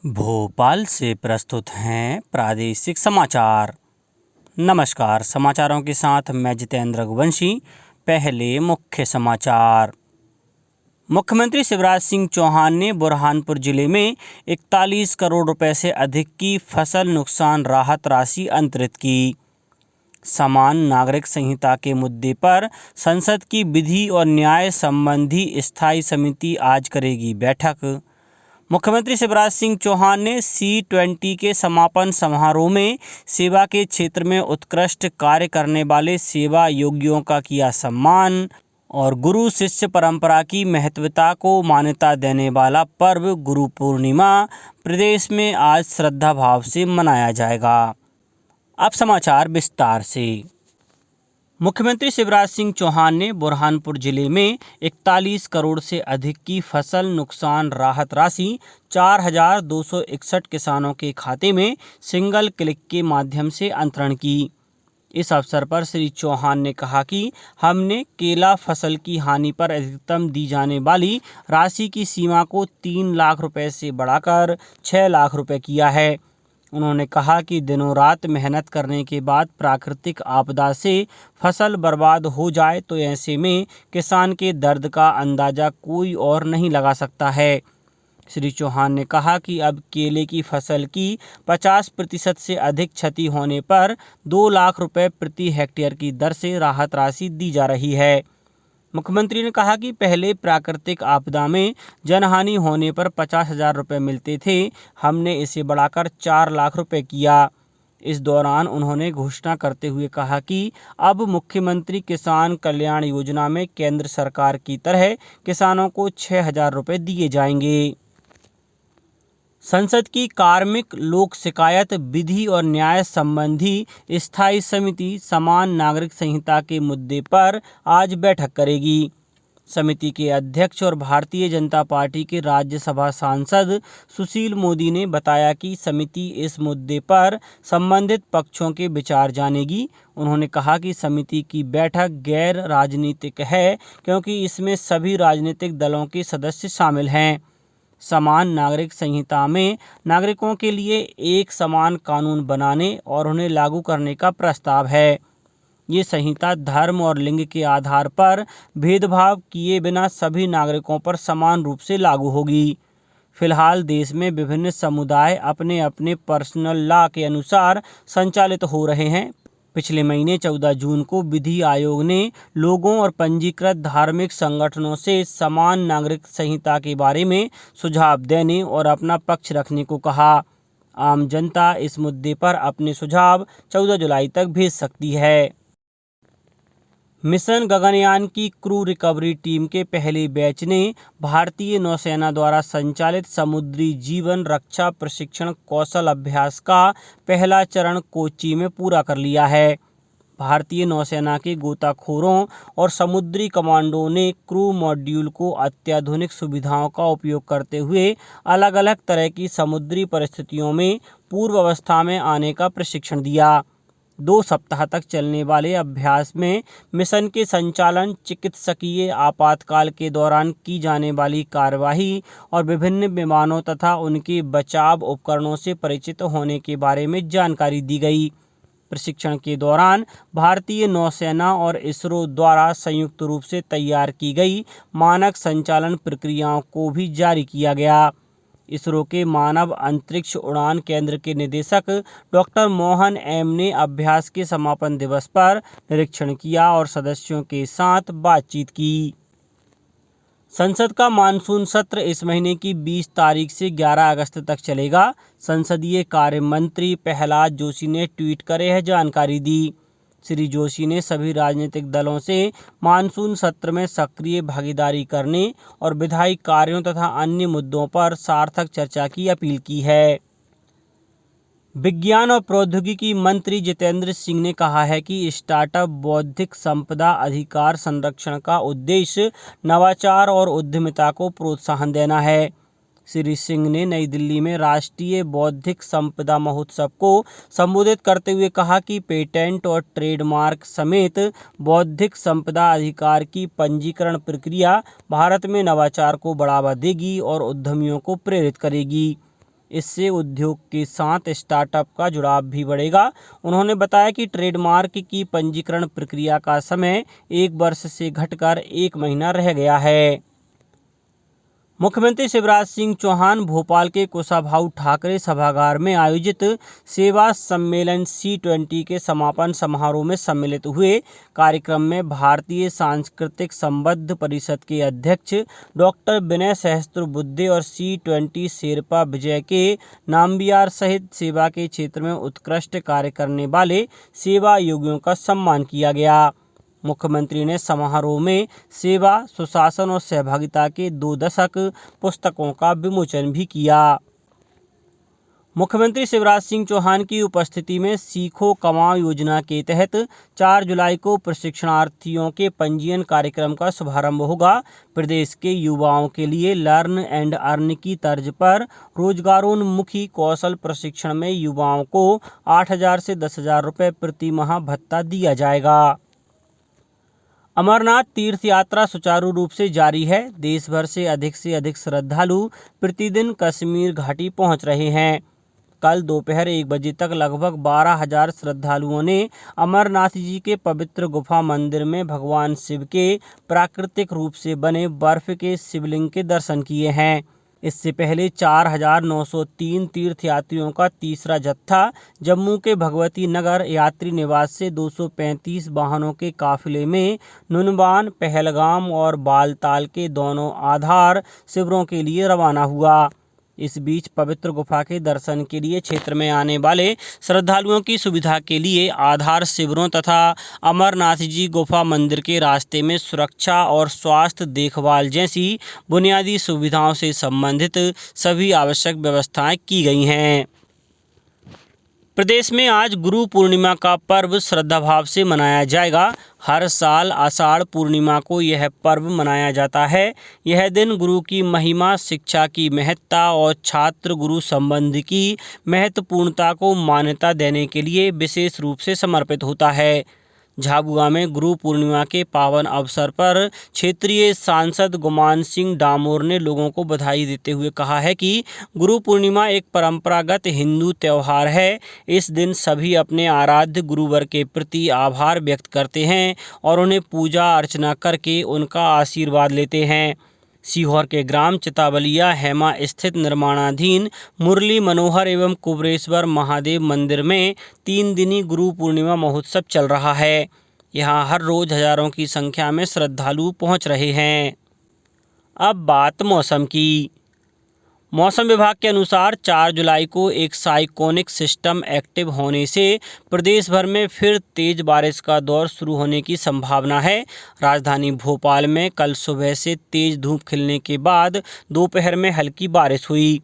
भोपाल से प्रस्तुत हैं प्रादेशिक समाचार। नमस्कार, समाचारों के साथ मैं जितेंद्र रघुवंशी। पहले मुख्य समाचार। मुख्यमंत्री शिवराज सिंह चौहान ने बुरहानपुर जिले में 41 करोड़ रुपए से अधिक की फसल नुकसान राहत राशि अंतरित की। समान नागरिक संहिता के मुद्दे पर संसद की विधि और न्याय संबंधी स्थायी समिति आज करेगी बैठक। मुख्यमंत्री शिवराज सिंह चौहान ने C20 के समापन समारोह में सेवा के क्षेत्र में उत्कृष्ट कार्य करने वाले सेवा योगियों का किया सम्मान और गुरु शिष्य परंपरा की महत्वता को मान्यता देने वाला पर्व गुरु पूर्णिमा प्रदेश में आज श्रद्धा भाव से मनाया जाएगा। अब समाचार विस्तार से। मुख्यमंत्री शिवराज सिंह चौहान ने बुरहानपुर जिले में 41 करोड़ से अधिक की फसल नुकसान राहत राशि 4,261 किसानों के खाते में सिंगल क्लिक के माध्यम से अंतरण की। इस अवसर पर श्री चौहान ने कहा कि हमने केला फसल की हानि पर अधिकतम दी जाने वाली राशि की सीमा को 3 लाख रुपए से बढ़ाकर 6 लाख रुपए किया है। उन्होंने कहा कि दिनों रात मेहनत करने के बाद प्राकृतिक आपदा से फसल बर्बाद हो जाए तो ऐसे में किसान के दर्द का अंदाज़ा कोई और नहीं लगा सकता है। श्री चौहान ने कहा कि अब केले की फसल की 50% से अधिक क्षति होने पर 2 लाख रुपए प्रति हेक्टेयर की दर से राहत राशि दी जा रही है। मुख्यमंत्री ने कहा कि पहले प्राकृतिक आपदा में जनहानि होने पर 50,000 रुपये मिलते थे, हमने इसे बढ़ाकर 4 लाख रुपए किया। इस दौरान उन्होंने घोषणा करते हुए कहा कि अब मुख्यमंत्री किसान कल्याण योजना में केंद्र सरकार की तरह किसानों को 6,000 रुपये दिए जाएंगे। संसद की कार्मिक लोक शिकायत विधि और न्याय संबंधी स्थायी समिति समान नागरिक संहिता के मुद्दे पर आज बैठक करेगी। समिति के अध्यक्ष और भारतीय जनता पार्टी के राज्यसभा सांसद सुशील मोदी ने बताया कि समिति इस मुद्दे पर संबंधित पक्षों के विचार जानेगी। उन्होंने कहा कि समिति की बैठक गैर राजनीतिक है क्योंकि इसमें सभी राजनीतिक दलों के सदस्य शामिल हैं। समान नागरिक संहिता में नागरिकों के लिए एक समान कानून बनाने और उन्हें लागू करने का प्रस्ताव है। ये संहिता धर्म और लिंग के आधार पर भेदभाव किए बिना सभी नागरिकों पर समान रूप से लागू होगी। फिलहाल देश में विभिन्न समुदाय अपने अपने पर्सनल लॉ के अनुसार संचालित हो रहे हैं। पिछले महीने 14 जून को विधि आयोग ने लोगों और पंजीकृत धार्मिक संगठनों से समान नागरिक संहिता के बारे में सुझाव देने और अपना पक्ष रखने को कहा। आम जनता इस मुद्दे पर अपने सुझाव 14 जुलाई तक भेज सकती है। मिशन गगनयान की क्रू रिकवरी टीम के पहले बैच ने भारतीय नौसेना द्वारा संचालित समुद्री जीवन रक्षा प्रशिक्षण कौशल अभ्यास का पहला चरण कोच्चि में पूरा कर लिया है। भारतीय नौसेना के गोताखोरों और समुद्री कमांडो ने क्रू मॉड्यूल को अत्याधुनिक सुविधाओं का उपयोग करते हुए अलग अलग तरह की समुद्री परिस्थितियों में पूर्व अवस्था में आने का प्रशिक्षण दिया। 2 सप्ताह तक चलने वाले अभ्यास में मिशन के संचालन, चिकित्सकीय आपातकाल के दौरान की जाने वाली कार्यवाही और विभिन्न विमानों तथा उनके बचाव उपकरणों से परिचित होने के बारे में जानकारी दी गई। प्रशिक्षण के दौरान भारतीय नौसेना और इसरो द्वारा संयुक्त रूप से तैयार की गई मानक संचालन प्रक्रियाओं को भी जारी किया गया। इसरो के मानव अंतरिक्ष उड़ान केंद्र के निदेशक डॉक्टर मोहन एम ने अभ्यास के समापन दिवस पर निरीक्षण किया और सदस्यों के साथ बातचीत की। संसद का मानसून सत्र इस महीने की 20 तारीख से 11 अगस्त तक चलेगा। संसदीय कार्य मंत्री प्रहलाद जोशी ने ट्वीट कर यह जानकारी दी। श्री जोशी ने सभी राजनीतिक दलों से मानसून सत्र में सक्रिय भागीदारी करने और विधायी कार्यों तथा अन्य मुद्दों पर सार्थक चर्चा की अपील की है। विज्ञान और प्रौद्योगिकी मंत्री जितेंद्र सिंह ने कहा है कि स्टार्टअप बौद्धिक संपदा अधिकार संरक्षण का उद्देश्य नवाचार और उद्यमिता को प्रोत्साहन देना है। श्री सिंह ने नई दिल्ली में राष्ट्रीय बौद्धिक संपदा महोत्सव को संबोधित करते हुए कहा कि पेटेंट और ट्रेडमार्क समेत बौद्धिक संपदा अधिकार की पंजीकरण प्रक्रिया भारत में नवाचार को बढ़ावा देगी और उद्यमियों को प्रेरित करेगी। इससे उद्योग के साथ स्टार्टअप का जुड़ाव भी बढ़ेगा। उन्होंने बताया कि ट्रेडमार्क की पंजीकरण प्रक्रिया का समय 1 वर्ष से घटकर 1 महीना रह गया है। मुख्यमंत्री शिवराज सिंह चौहान भोपाल के कुशाभाऊ ठाकरे सभागार में आयोजित सेवा सम्मेलन C20 के समापन समारोह में सम्मिलित हुए। कार्यक्रम में भारतीय सांस्कृतिक संबंध परिषद के अध्यक्ष डॉक्टर विनय सहस्त्रबुद्धे और C20 शेरपा विजय के नाम्बियार सहित सेवा के क्षेत्र में उत्कृष्ट कार्य करने वाले सेवा योगियों का सम्मान किया गया। मुख्यमंत्री ने समारोह में सेवा, सुशासन और सहभागिता के 2 दशक पुस्तकों का विमोचन भी किया। मुख्यमंत्री शिवराज सिंह चौहान की उपस्थिति में सीखो कमाओ योजना के तहत 4 जुलाई को प्रशिक्षणार्थियों के पंजीयन कार्यक्रम का शुभारंभ होगा। प्रदेश के युवाओं के लिए लर्न एंड अर्न की तर्ज पर रोजगारोन्मुखी कौशल प्रशिक्षण में युवाओं को 8,000 से 10,000 रुपये प्रति माह भत्ता दिया जाएगा। अमरनाथ तीर्थ यात्रा सुचारू रूप से जारी है। देश भर से अधिक श्रद्धालु प्रतिदिन कश्मीर घाटी पहुंच रहे हैं। कल दोपहर 1 बजे तक लगभग 12,000 श्रद्धालुओं ने अमरनाथ जी के पवित्र गुफा मंदिर में भगवान शिव के प्राकृतिक रूप से बने बर्फ के शिवलिंग के दर्शन किए हैं। इससे पहले 4,903 तीर्थयात्रियों का तीसरा जत्था जम्मू के भगवती नगर यात्री निवास से 235 वाहनों के काफिले में नुनवान, पहलगाम और बालताल के दोनों आधार शिविरों के लिए रवाना हुआ। इस बीच पवित्र गुफा के दर्शन के लिए क्षेत्र में आने वाले श्रद्धालुओं की सुविधा के लिए आधार शिविरों तथा अमरनाथ जी गुफा मंदिर के रास्ते में सुरक्षा और स्वास्थ्य देखभाल जैसी बुनियादी सुविधाओं से संबंधित सभी आवश्यक व्यवस्थाएं की गई हैं। प्रदेश में आज गुरु पूर्णिमा का पर्व श्रद्धाभाव से मनाया जाएगा। हर साल आषाढ़ पूर्णिमा को यह पर्व मनाया जाता है। यह दिन गुरु की महिमा, शिक्षा की महत्ता और छात्र गुरु संबंध की महत्वपूर्णता को मान्यता देने के लिए विशेष रूप से समर्पित होता है। झाबुआ में गुरु पूर्णिमा के पावन अवसर पर क्षेत्रीय सांसद गुमान सिंह डामोर ने लोगों को बधाई देते हुए कहा है कि गुरु पूर्णिमा एक परंपरागत हिंदू त्यौहार है। इस दिन सभी अपने आराध्य गुरुवर के प्रति आभार व्यक्त करते हैं और उन्हें पूजा अर्चना करके उनका आशीर्वाद लेते हैं। सीहोर के ग्राम चिताबलिया हेमा स्थित निर्माणाधीन मुरली मनोहर एवं कुबरेश्वर महादेव मंदिर में 3 दिनी गुरु पूर्णिमा महोत्सव चल रहा है। यहां हर रोज हजारों की संख्या में श्रद्धालु पहुंच रहे हैं। अब बात मौसम की। मौसम विभाग के अनुसार 4 जुलाई को एक साइक्लोनिक सिस्टम एक्टिव होने से प्रदेश भर में फिर तेज बारिश का दौर शुरू होने की संभावना है। राजधानी भोपाल में कल सुबह से तेज धूप खिलने के बाद दोपहर में हल्की बारिश हुई।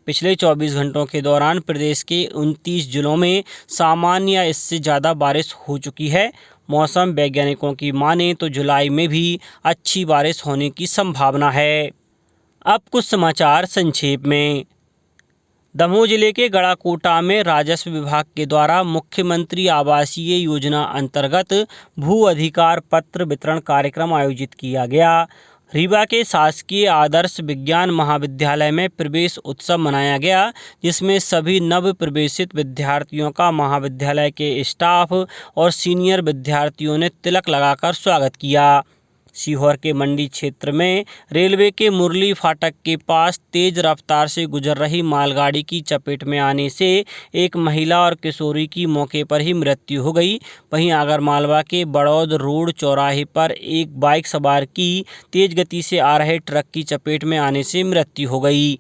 पिछले 24 घंटों के दौरान प्रदेश के 29 जिलों में सामान्य या इससे ज़्यादा बारिश हो चुकी है। मौसम वैज्ञानिकों की माने तो जुलाई में भी अच्छी बारिश होने की संभावना है। अब कुछ समाचार संक्षेप में। दमोह जिले के गड़ाकोटा में राजस्व विभाग के द्वारा मुख्यमंत्री आवासीय योजना अंतर्गत भू अधिकार पत्र वितरण कार्यक्रम आयोजित किया गया। रीवा के शासकीय आदर्श विज्ञान महाविद्यालय में प्रवेश उत्सव मनाया गया, जिसमें सभी नव प्रवेशित विद्यार्थियों का महाविद्यालय के स्टाफ और सीनियर विद्यार्थियों ने तिलक लगाकर स्वागत किया। सीहोर के मंडी क्षेत्र में रेलवे के मुरली फाटक के पास तेज रफ्तार से गुजर रही मालगाड़ी की चपेट में आने से एक महिला और किशोरी की मौके पर ही मृत्यु हो गई। वहीं आगरमालवा के बड़ौद रोड चौराहे पर एक बाइक सवार की तेज गति से आ रहे ट्रक की चपेट में आने से मृत्यु हो गई।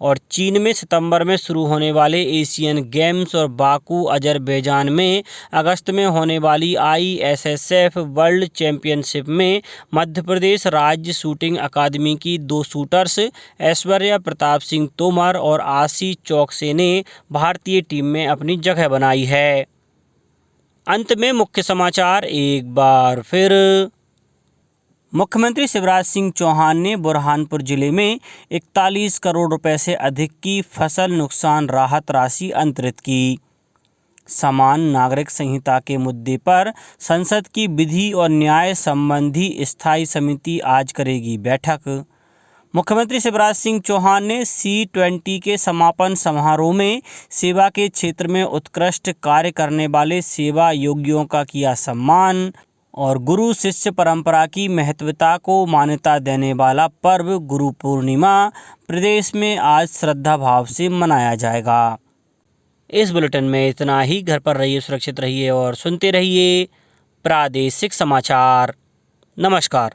और चीन में सितंबर में शुरू होने वाले एशियन गेम्स और बाकू अजरबैजान में अगस्त में होने वाली ISSF वर्ल्ड चैंपियनशिप में मध्य प्रदेश राज्य शूटिंग अकादमी की 2 शूटर्स ऐश्वर्या प्रताप सिंह तोमर और आशीष चौकसे ने भारतीय टीम में अपनी जगह बनाई है। अंत में मुख्य समाचार एक बार फिर। मुख्यमंत्री शिवराज सिंह चौहान ने बुरहानपुर जिले में 41 करोड़ रुपए से अधिक की फसल नुकसान राहत राशि अंतरित की। समान नागरिक संहिता के मुद्दे पर संसद की विधि और न्याय संबंधी स्थायी समिति आज करेगी बैठक। मुख्यमंत्री शिवराज सिंह चौहान ने C20 के समापन समारोह में सेवा के क्षेत्र में उत्कृष्ट कार्य करने वाले सेवा योगियों का किया सम्मान और गुरु शिष्य परंपरा की महत्वता को मान्यता देने वाला पर्व गुरु पूर्णिमा प्रदेश में आज श्रद्धा भाव से मनाया जाएगा। इस बुलेटिन में इतना ही। घर पर रहिए, सुरक्षित रहिए और सुनते रहिए प्रादेशिक समाचार। नमस्कार।